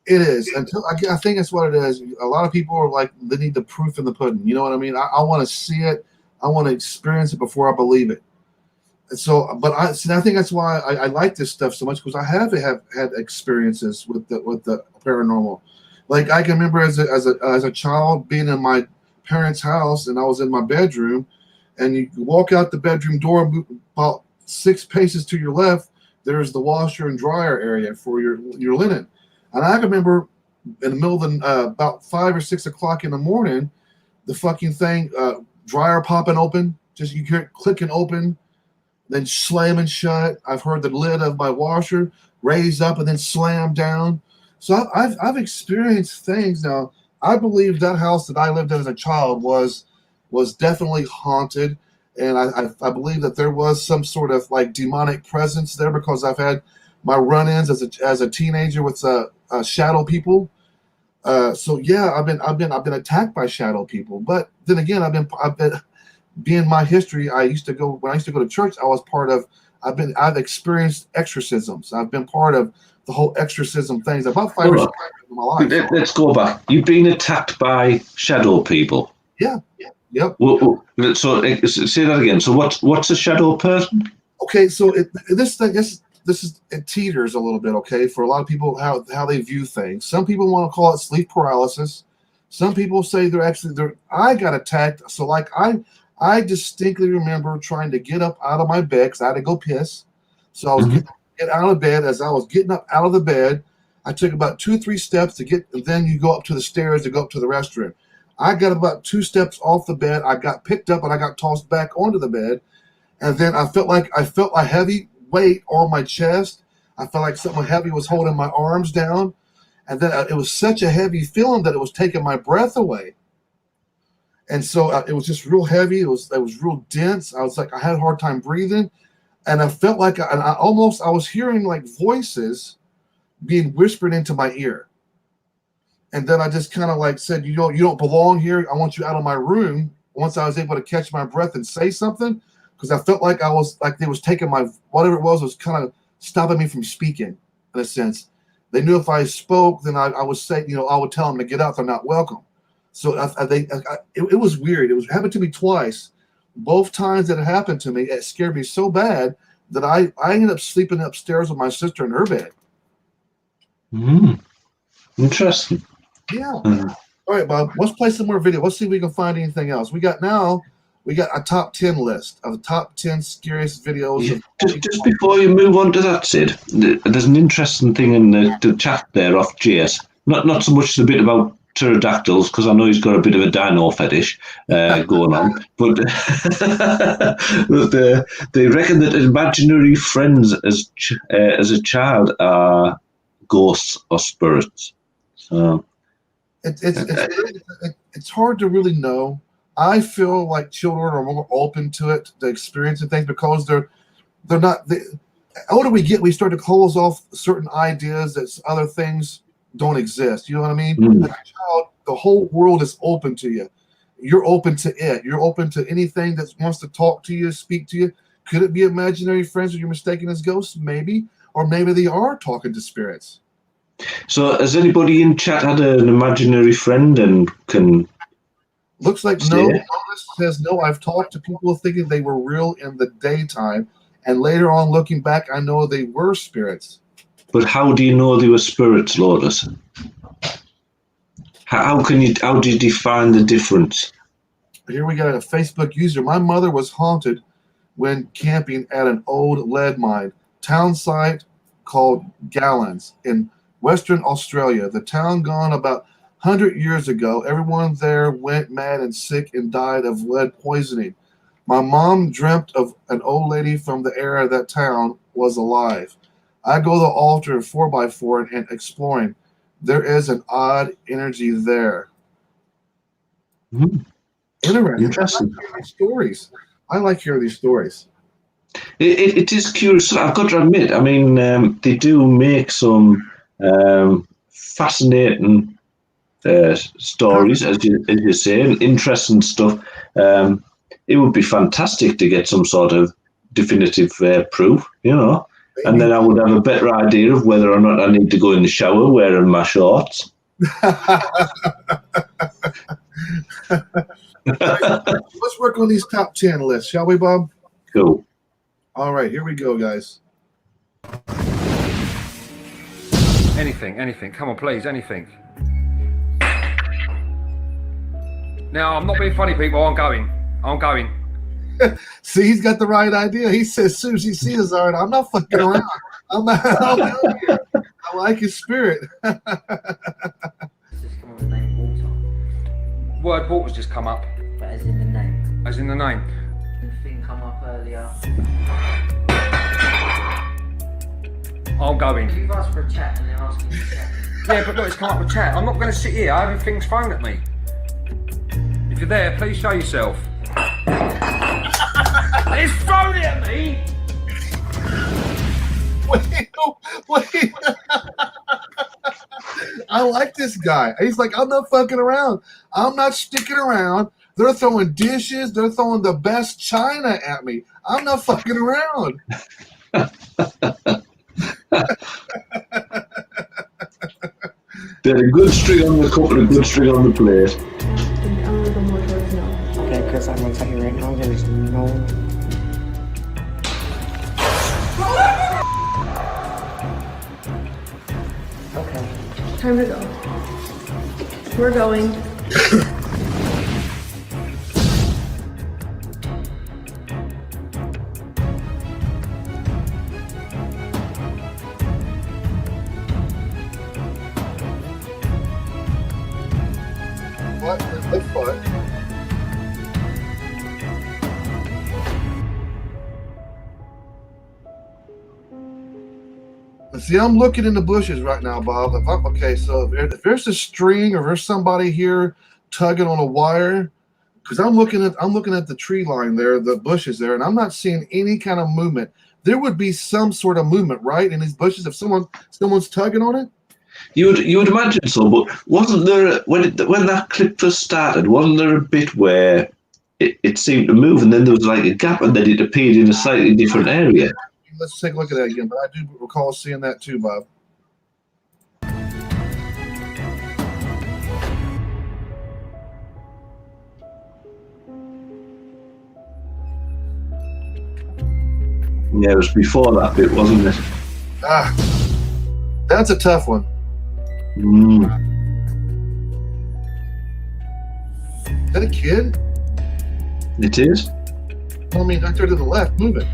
It is. Until I think that's what it is. A lot of people are like, they need the proof in the pudding. You know what I mean? I want to see it. I want to experience it before I believe it. And so, but I think that's why I like this stuff so much, because I have had experiences with the paranormal. Like, I can remember as a child being in my parents' house, and I was in my bedroom, and you walk out the bedroom door about 6 paces to your left. There's the washer and dryer area for your linen. And I can remember in the middle of about 5 or 6 o'clock in the morning, the fucking thing, dryer popping open, just you hear it clicking open, then slamming shut. I've heard the lid of my washer raised up and then slam down. So I've experienced things. Now, I believe that house that I lived in as a child was definitely haunted, and I believe that there was some sort of like demonic presence there, because I've had my run-ins as a teenager with shadow people. So yeah, I've been attacked by shadow people. But then again, I've been being my history. When I used to go to church, I've experienced exorcisms. I've been part of the whole exorcism things about 5 or 6 times in my life. Let's go back. You've been attacked by shadow people. Yeah. Yep. So say that again. So what's a shadow person? Okay, so this is it teeters a little bit. Okay, for a lot of people, how they view things. Some people want to call it sleep paralysis. Some people say I got attacked. So like I distinctly remember trying to get up out of my bed because I had to go piss. So I was getting out of bed. As I was getting up out of the bed, I took about 2 or 3 steps to get, and then you go up to the stairs to go up to the restroom. I got about 2 steps off the bed. I got picked up and I got tossed back onto the bed. And then I felt a heavy weight on my chest. I felt like something heavy was holding my arms down. And then it was such a heavy feeling that it was taking my breath away. And so it was just real heavy. It was real dense. I was like, I had a hard time breathing. And I felt like I was hearing like voices being whispered into my ear. And then I just kind of like said, you don't belong here. I want you out of my room. Once I was able to catch my breath and say something, because I felt like they was taking my, whatever it was kind of stopping me from speaking in a sense. They knew if I spoke, then I would say, I would tell them to get out. They're not welcome. So it was weird. It happened to me twice. Both times that it happened to me, it scared me so bad that I ended up sleeping upstairs with my sister in her bed. Interesting. Yeah. All right, Bob. Let's play some more video. Let's see if we can find anything else. We got a top 10 list of the top 10 scariest videos. Yeah. Just before you move on to that, Sid, there's an interesting thing in the chat there off JS. Not so much the bit about pterodactyls, because I know he's got a bit of a dino fetish going on, but they reckon that imaginary friends as a child are ghosts or spirits. So it's hard to really know. I feel like children are more open to it, to experiencing things, because they're not. The older we get, we start to close off certain ideas that other things don't exist. You know what I mean? As a child, the whole world is open to you. You're open to it. You're open to anything that wants to talk to you, speak to you. Could it be imaginary friends that you're mistaken as ghosts? Maybe. Or maybe they are talking to spirits. So has anybody in chat had an imaginary friend and can... Looks like no. Alice says no. I've talked to people thinking they were real in the daytime, and later on, looking back, I know they were spirits. But how do you know they were spirits, Lotus? How do you define the difference? Here we got a Facebook user. My mother was haunted when camping at an old lead mine town site called Gallons in Western Australia. The town gone about 100 years ago. Everyone there went mad and sick and died of lead poisoning. My mom dreamt of an old lady from the area of that town was alive. I go to the altar 4x4 and exploring. There is an odd energy there. Interesting. I like hearing these stories. It is curious. I've got to admit. I mean, they do make some fascinating stories, as you say, and interesting stuff. It would be fantastic to get some sort of definitive proof, and then I would have a better idea of whether or not I need to go in the shower wearing my shorts. Let's work on these top 10 lists, shall we, Bob? Cool. All right, here we go, guys. Anything. Come on, please, anything. Now, I'm not being funny, people. I'm going. See, he's got the right idea. He says, as soon as he sees us, I'm not fucking around. I'm out here. I like his spirit. Just come up with the name water. Word water's just come up. But as in the name. As in the name. The thing come up earlier. I'm going. You've asked for a chat and they're asking you to chat. Yeah, but look, it's come up with chat. I'm not going to sit here having things thrown at me. If you're there, please show yourself. It's thrown it at me! Wait. I like this guy. He's like, I'm not fucking around. I'm not sticking around. They're throwing dishes. They're throwing the best china at me. I'm not fucking around. There's a good string on the cup and a good string on the plate. I'm gonna go more towards no. Okay, because I'm gonna tell you right now, there's no. Okay. Time to go. We're going. What? That's fun. See, I'm looking in the bushes right now, Bob. So if there's a string or there's somebody here tugging on a wire, because I'm looking at the tree line there, the bushes there, and I'm not seeing any kind of movement. There would be some sort of movement, right, in these bushes if someone's tugging on it. You would imagine so, but wasn't there when that clip first started? Wasn't there a bit where it seemed to move, and then there was like a gap, and then it appeared in a slightly different area? Let's take a look at that again. But I do recall seeing that too, Bob. Yeah, it was before that bit, wasn't it? That's a tough one. Is that a kid? It is. I mean, right there to the left, moving.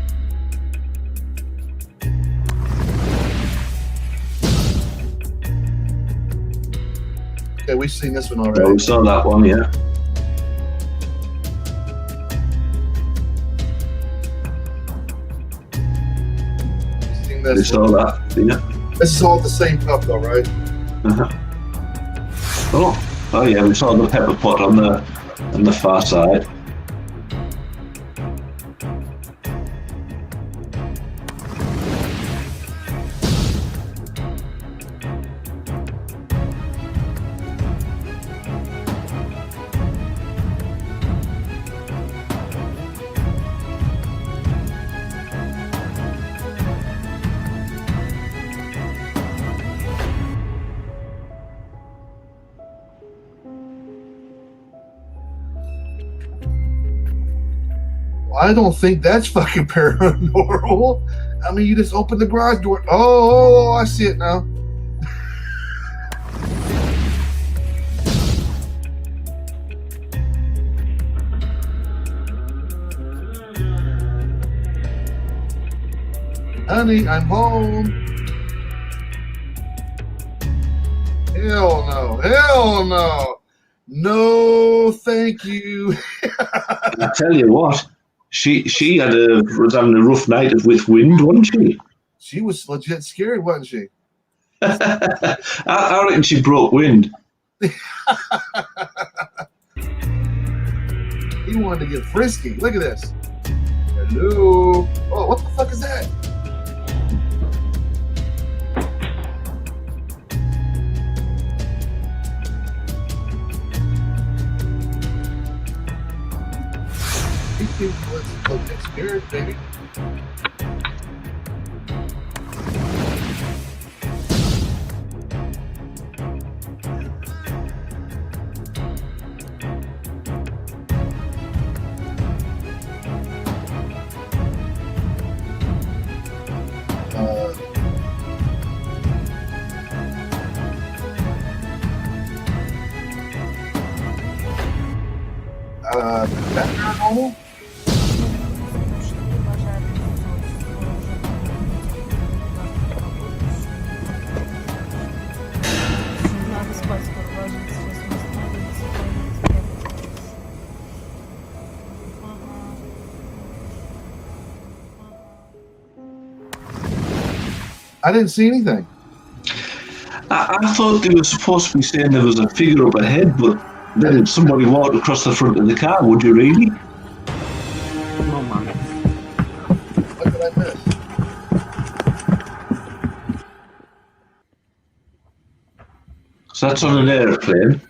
Okay, we've seen this one already. Oh, we saw that one, yeah. We've seen We this saw one. that, yeah. This is all the same pup, though, right? Oh yeah, we saw the pepper pot on the far side. I don't think that's fucking paranormal. I mean, you just open the garage door. Oh, I see it now. Honey, I'm home. Hell no. Hell no. No, thank you. I tell you what, she was having a rough night with wind, wasn't she? She was legit scared, wasn't she? I reckon she broke wind. He wanted to get frisky. Look at this. Hello. Oh, what the fuck is that? These people, let's get scared, baby. Is that paranormal? I didn't see anything. I thought they were supposed to be saying there was a figure up ahead, but then somebody walked across the front of the car. Would you really? No, man. What did I miss? So that's on an airplane.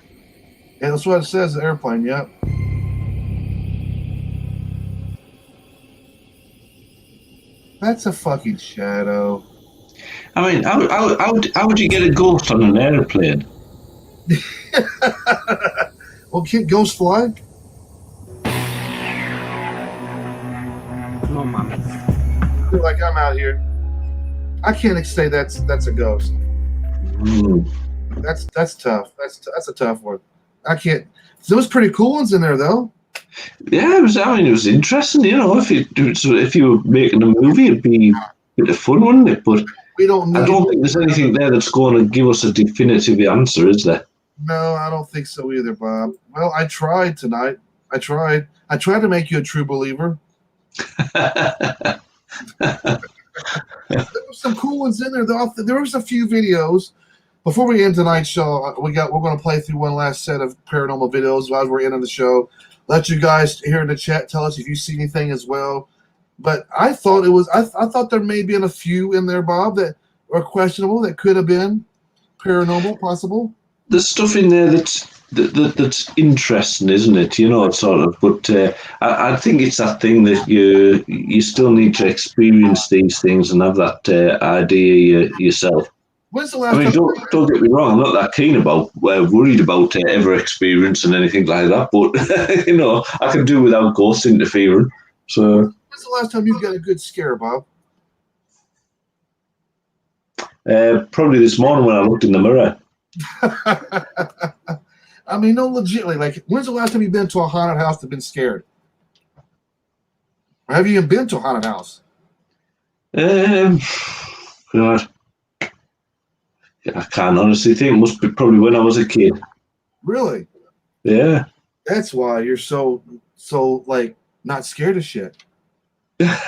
Yeah, that's what it says, the airplane, yep. That's a fucking shadow. I mean, how would you get a ghost on an airplane? Well, can't ghosts fly? No, man. Feel like I'm out here. I can't say that's a ghost. Mm. That's tough. That's a tough one. I can't. There was pretty cool ones in there though. Yeah, it was. I mean, it was interesting. You know, if you were making a movie, it'd be a bit of fun, wouldn't it? But We don't know. I don't think there's anything there that's going to give us a definitive answer, is there? No, I don't think so either, Bob. Well, I tried tonight. I tried to make you a true believer. There were some cool ones in there, though. There was a few videos. Before we end tonight's show, we're going to play through one last set of paranormal videos while we're ending the show. Let you guys here in the chat tell us if you see anything as well. But I thought it was. I thought there may have been a few in there, Bob, that are questionable. That could have been paranormal, possible. There's stuff in there that's interesting, isn't it? You know, sort of. But I think it's that thing that you still need to experience these things and have that idea yourself. When's the last I mean, time? don't get me wrong. I'm not that keen about, worried about ever experiencing anything like that. But you know, I can do without ghosts interfering. So, When's the last time you got a good scare, Bob? probably this morning when I looked in the mirror. I mean, no, legitimately. Like, when's the last time you've been to a haunted house and been scared? Or have you even been to a haunted house? God. I can't honestly think. It must be probably when I was a kid. Really? Yeah. That's why you're so like not scared of shit. I'm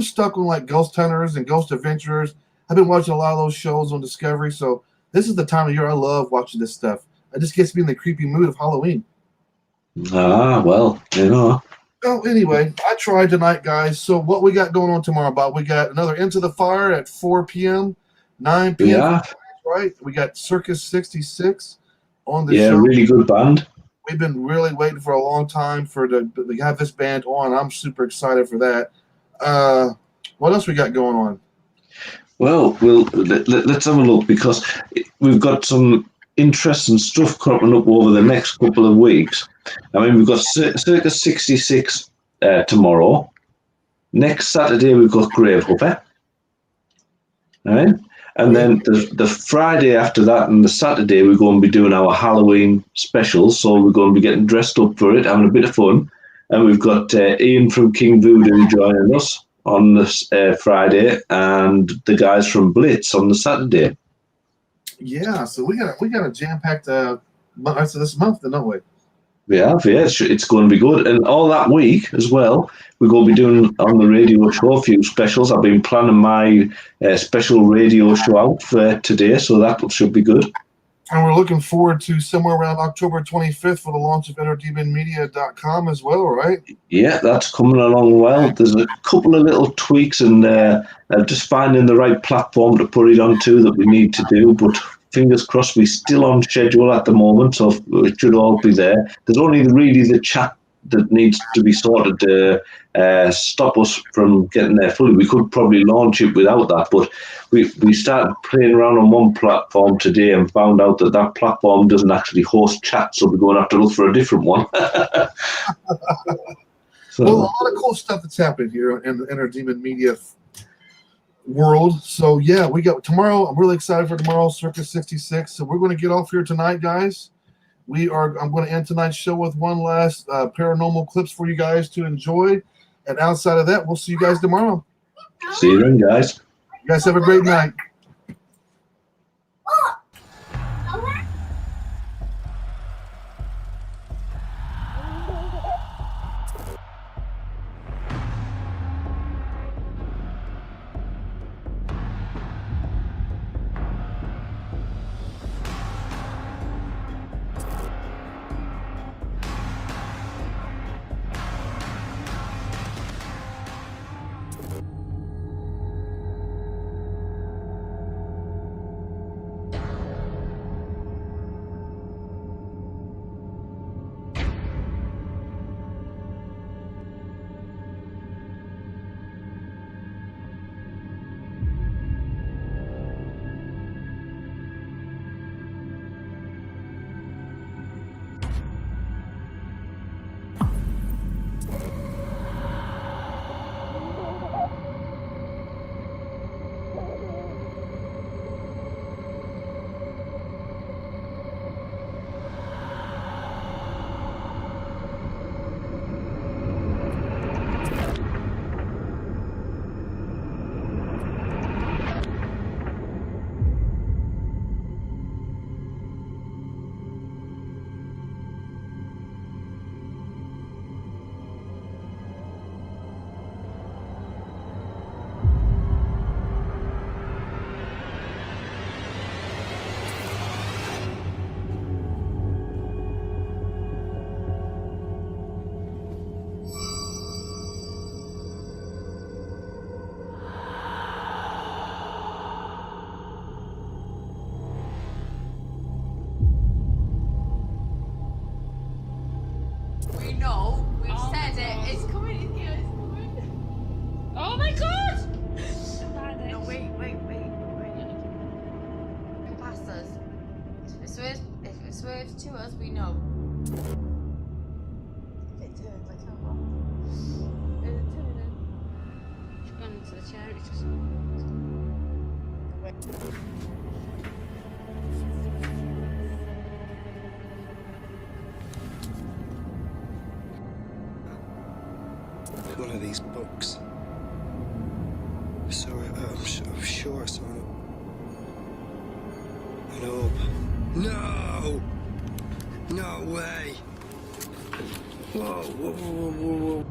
stuck on like Ghost Hunters and Ghost Adventurers. I've been watching a lot of those shows on Discovery, so this is the time of year I love watching this stuff. It just gets me in the creepy mood of Halloween. Ah, well, you know. Well, anyway, I tried tonight, guys. So what we got going on tomorrow, Bob? We got another Into the Fire at 4 p.m., 9 p.m. Yeah. Right? We got Circus 66 on the Yeah, show. really good band. We've been really waiting for a long time to have this band on. I'm super excited for that. What else we got going on? Well, let's have a look because we've got some interesting stuff cropping up over the next couple of weeks. I mean, we've got Circus 66 tomorrow. Next Saturday, we've got Gravehopper. All right? And then the Friday after that and the Saturday, we're going to be doing our Halloween specials. So we're going to be getting dressed up for it, having a bit of fun. And we've got Ian from King Voodoo joining us on this Friday, and the guys from Blitz on the Saturday. Yeah, so we got a jam-packed rest of this month, don't we? We have, yeah. It's going to be good. And all that week as well, we're going to be doing on the radio show a few specials. I've been planning my special radio show out for today, so that should be good. And we're looking forward to somewhere around October 25th for the launch of enterdemonmedia.com as well, right? Yeah, that's coming along well. There's a couple of little tweaks and just finding the right platform to put it onto that we need to do. But fingers crossed, we're still on schedule at the moment, so it should all be there. There's only really the chat that needs to be sorted to stop us from getting there fully. We could probably launch it without that, but we started playing around on one platform today and found out that that platform doesn't actually host chat, so we're going to have to look for a different one. So, well, a lot of cool stuff that's happening here in the Enter Demon Media world. So yeah, we got tomorrow. I'm really excited for tomorrow, Circus 66. So we're going to get off here tonight, guys. I'm going to end tonight's show with one last paranormal clips for you guys to enjoy. And outside of that, we'll see you guys tomorrow. see you then, guys. You guys have a great night. No, we've said it. It's coming in here. It's coming. Oh my god! No, wait. It passed us. If it swerves to us, we know. If it turns, I can't walk. Is it turning? She's gone into the chair. It's just... One of these books. I'm sure I saw it. An orb. No! No way! Whoa.